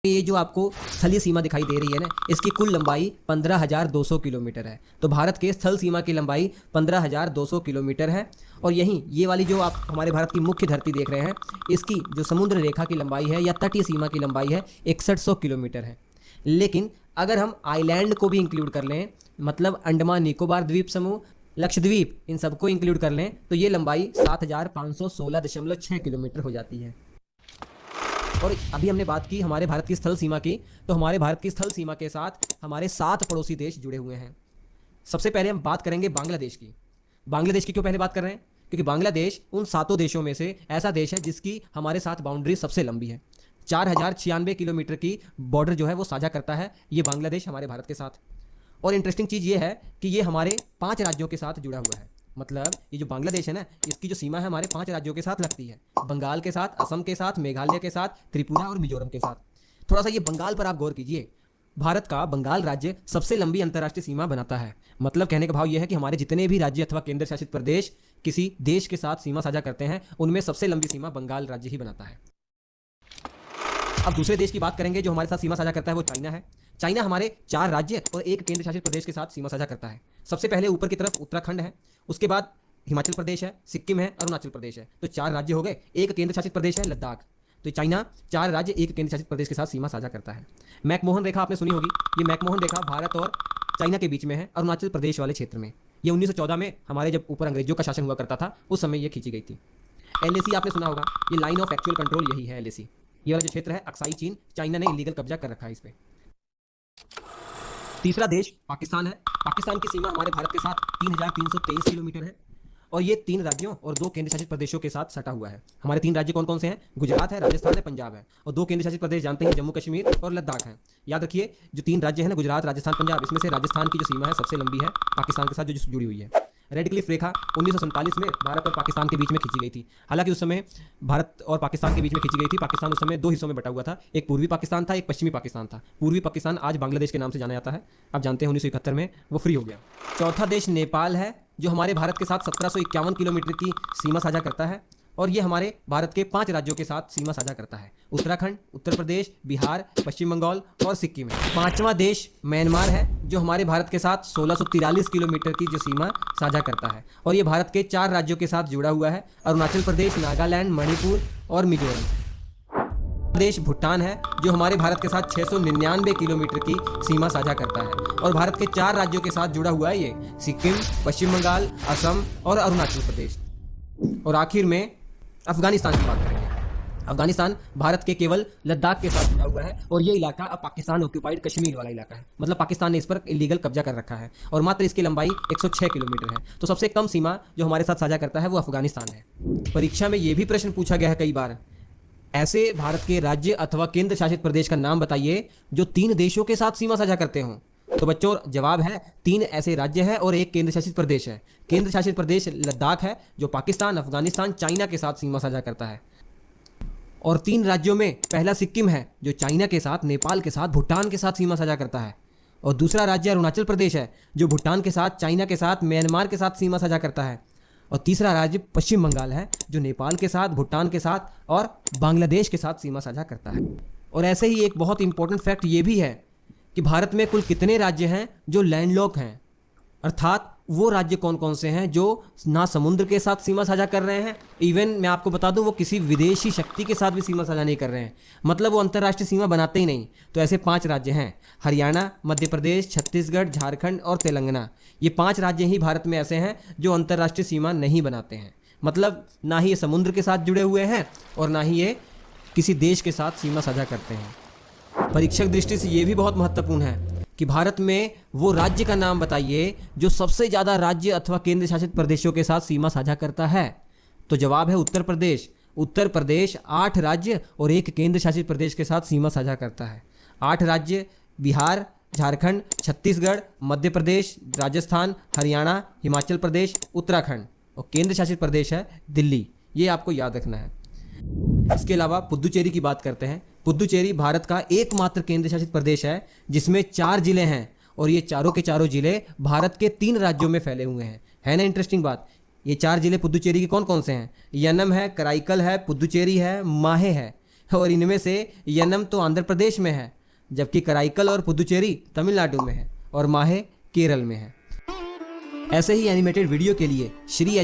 ये जो आपको स्थलीय सीमा दिखाई दे रही है ना, इसकी कुल लंबाई 15,200 किलोमीटर है। तो भारत के स्थल सीमा की लंबाई 15,200 किलोमीटर है। और यहीं ये वाली जो आप हमारे भारत की मुख्य धरती देख रहे हैं, इसकी जो समुद्र रेखा की लंबाई है या तटीय सीमा की लंबाई है 6100 किलोमीटर है। लेकिन अगर हम आइलैंड को भी इंक्लूड कर लें, मतलब अंडमान निकोबार द्वीप समूह, लक्षद्वीप, इन सबको इंक्लूड कर लें, तो ये लंबाई 7,516.6 किलोमीटर हो जाती है। और अभी हमने बात की हमारे भारत की स्थल सीमा की, तो हमारे भारत की स्थल सीमा के साथ हमारे 7 पड़ोसी देश जुड़े हुए हैं। सबसे पहले हम बात करेंगे बांग्लादेश की। बांग्लादेश की क्यों पहले बात कर रहे हैं? क्योंकि बांग्लादेश उन 7 देशों में से ऐसा देश है जिसकी हमारे साथ बाउंड्री सबसे लंबी है। 4,096 किलोमीटर की बॉर्डर जो है वो साझा करता है ये बांग्लादेश हमारे भारत के साथ। और इंटरेस्टिंग चीज़ ये है कि ये हमारे 5 राज्यों के साथ जुड़ा हुआ है। मतलब ये जो बांग्लादेश है ना, इसकी जो सीमा है हमारे 5 राज्यों के साथ लगती है। बंगाल के साथ, असम के साथ, मेघालय के साथ, त्रिपुरा और मिजोरम के साथ। थोड़ा सा ये बंगाल पर आप गौर कीजिए। भारत का बंगाल राज्य सबसे लंबी अंतर्राष्ट्रीय सीमा बनाता है। मतलब कहने का भाव यह है कि हमारे जितने भी राज्य अथवा केंद्र शासित प्रदेश किसी देश के साथ सीमा साझा करते हैं, उनमें सबसे लंबी सीमा बंगाल राज्य ही बनाता है। अब दूसरे देश की बात करेंगे जो हमारे साथ सीमा साझा करता है, वो चाइना है। चाइना हमारे 4 राज्य और एक केंद्र शासित प्रदेश के साथ सीमा साझा करता है। सबसे पहले ऊपर की तरफ उत्तराखंड है, उसके बाद हिमाचल प्रदेश है, सिक्किम है, अरुणाचल प्रदेश है। तो 4 राज्य हो गए। एक केंद्र शासित प्रदेश है लद्दाख। तो चाइना 4 राज्य एक केंद्र शासित प्रदेश के साथ सीमा साझा करता है। मैकमोहन रेखा आपने सुनी होगी। ये मैकमोहन रेखा भारत और चाइना के बीच में है, अरुणाचल प्रदेश वाले क्षेत्र में। ये 1914 में हमारे जब ऊपर अंग्रेजों का शासन हुआ करता था, उस समय ये खींची गई थी। LAC आपने सुना होगा। ये लाइन ऑफ एक्चुअल कंट्रोल यही है LAC। ये वाला जो क्षेत्र है अक्साई चीन, चाइना ने इलीगल कब्जा कर रखा है इस पे। तीसरा देश पाकिस्तान है। पाकिस्तान की सीमा हमारे भारत के साथ 3,323 किलोमीटर है और ये 3 राज्यों और 2 केंद्र शासित प्रदेशों के साथ सटा हुआ है। हमारे 3 राज्य कौन कौन से हैं? गुजरात है, राजस्थान है, पंजाब है। और 2 केंद्र शासित प्रदेश जानते हैं, जम्मू कश्मीर और लद्दाख है। याद रखिए जो 3 राज्य हैं ना, गुजरात, राजस्थान, पंजाब, इसमें से राजस्थान की जो सीमा है सबसे लंबी है पाकिस्तान के साथ जो जुड़ी हुई है। रेड क्लिफ रेखा 1947 में भारत और पाकिस्तान के बीच में खींची गई थी। हालांकि उस समय भारत और पाकिस्तान के बीच में खींची गई थी। पाकिस्तान उस समय 2 हिस्सों में बटा हुआ था। एक पूर्वी पाकिस्तान था, एक पश्चिमी पाकिस्तान था। पूर्वी पाकिस्तान आज बांग्लादेश के नाम से जाना जाता है। आप जानते हैं 1971 में वो फ्री हो गया। चौथा देश नेपाल है, जो हमारे भारत के साथ 1751 किलोमीटर की सीमा साझा करता है और ये हमारे भारत के 5 राज्यों के साथ सीमा साझा करता है। उत्तराखंड, उत्तर प्रदेश, बिहार, पश्चिम बंगाल और सिक्किम है। 5वां देश म्यांमार है, जो हमारे भारत के साथ 1643 किलोमीटर की जो सीमा साझा करता है और ये भारत के 4 राज्यों के साथ जुड़ा हुआ है, अरुणाचल प्रदेश, नागालैंड, मणिपुर और मिजोरम। देश भूटान है, जो हमारे भारत के साथ 699 किलोमीटर की सीमा साझा करता है और भारत के 4 राज्यों के साथ जुड़ा हुआ है ये, सिक्किम, पश्चिम बंगाल, असम और अरुणाचल प्रदेश। और आखिर में अफगानिस्तान की बात करेंगे। अफगानिस्तान भारत के केवल लद्दाख के साथ जुड़ा हुआ है और ये इलाका अब पाकिस्तान ऑक्यूपाइड कश्मीर वाला इलाका है। मतलब पाकिस्तान ने इस पर इलीगल कब्जा कर रखा है और मात्र इसकी लंबाई 106 किलोमीटर है। तो सबसे कम सीमा जो हमारे साथ साझा करता है वो अफगानिस्तान है। परीक्षा में ये भी प्रश्न पूछा गया है कई बार, ऐसे भारत के राज्य अथवा केंद्र शासित प्रदेश का नाम बताइए जो 3 देशों के साथ सीमा साझा करते हों। तो बच्चों जवाब है 3 ऐसे राज्य हैं और एक केंद्र शासित प्रदेश है। केंद्र शासित प्रदेश लद्दाख है, जो पाकिस्तान, अफगानिस्तान, चाइना के साथ सीमा साझा करता है। और 3 राज्यों में पहला सिक्किम है, जो चाइना के साथ, नेपाल के साथ, भूटान के साथ सीमा साझा करता है। और दूसरा राज्य अरुणाचल प्रदेश है, जो भूटान के साथ, चाइना के साथ, म्यांमार के साथ सीमा साझा करता है। और तीसरा राज्य पश्चिम बंगाल है, जो नेपाल के साथ, भूटान के साथ और बांग्लादेश के साथ सीमा साझा करता है। और ऐसे ही एक बहुत इंपॉर्टेंट फैक्ट ये भी है कि भारत में कुल कितने राज्य हैं जो लैंडलॉक हैं, अर्थात वो राज्य कौन कौन से हैं जो ना समुद्र के साथ सीमा साझा कर रहे हैं, इवन मैं आपको बता दूं वो किसी विदेशी शक्ति के साथ भी सीमा साझा नहीं कर रहे हैं, मतलब वो अंतर्राष्ट्रीय सीमा बनाते ही नहीं। तो ऐसे 5 राज्य हैं, हरियाणा, मध्य प्रदेश, छत्तीसगढ़, झारखंड और तेलंगाना। ये 5 राज्य ही भारत में ऐसे हैं जो अंतर्राष्ट्रीय सीमा नहीं बनाते हैं। मतलब ना ही ये समुद्र के साथ जुड़े हुए हैं और ना ही ये किसी देश के साथ सीमा साझा करते हैं। परीक्षक दृष्टि से ये भी बहुत महत्वपूर्ण है कि भारत में वो राज्य का नाम बताइए जो सबसे ज़्यादा राज्य अथवा केंद्र शासित प्रदेशों के साथ सीमा साझा करता है। तो जवाब है उत्तर प्रदेश। उत्तर प्रदेश 8 राज्य और एक केंद्र शासित प्रदेश के साथ सीमा साझा करता है। 8 राज्य बिहार, झारखंड, छत्तीसगढ़, मध्य प्रदेश, राजस्थान, हरियाणा, हिमाचल प्रदेश, उत्तराखंड और केंद्र शासित प्रदेश है दिल्ली। ये आपको याद रखना है। इसके अलावा पुदुचेरी की बात करते हैं। पुदुचेरी भारत का एकमात्र केंद्र शासित प्रदेश है जिसमें 4 जिले हैं और ये चारों के चारों जिले भारत के 3 राज्यों में फैले हुए हैं। है ना इंटरेस्टिंग बात। ये 4 जिले पुदुचेरी के कौन कौन से हैं? यनम है, कराईकल है, पुदुचेरी है, माहे है। और इनमें से यनम तो आंध्र प्रदेश में है, जबकि कराईकल और पुदुचेरी तमिलनाडु में है और माहे केरल में है। ऐसे ही एनिमेटेड वीडियो के लिए श्री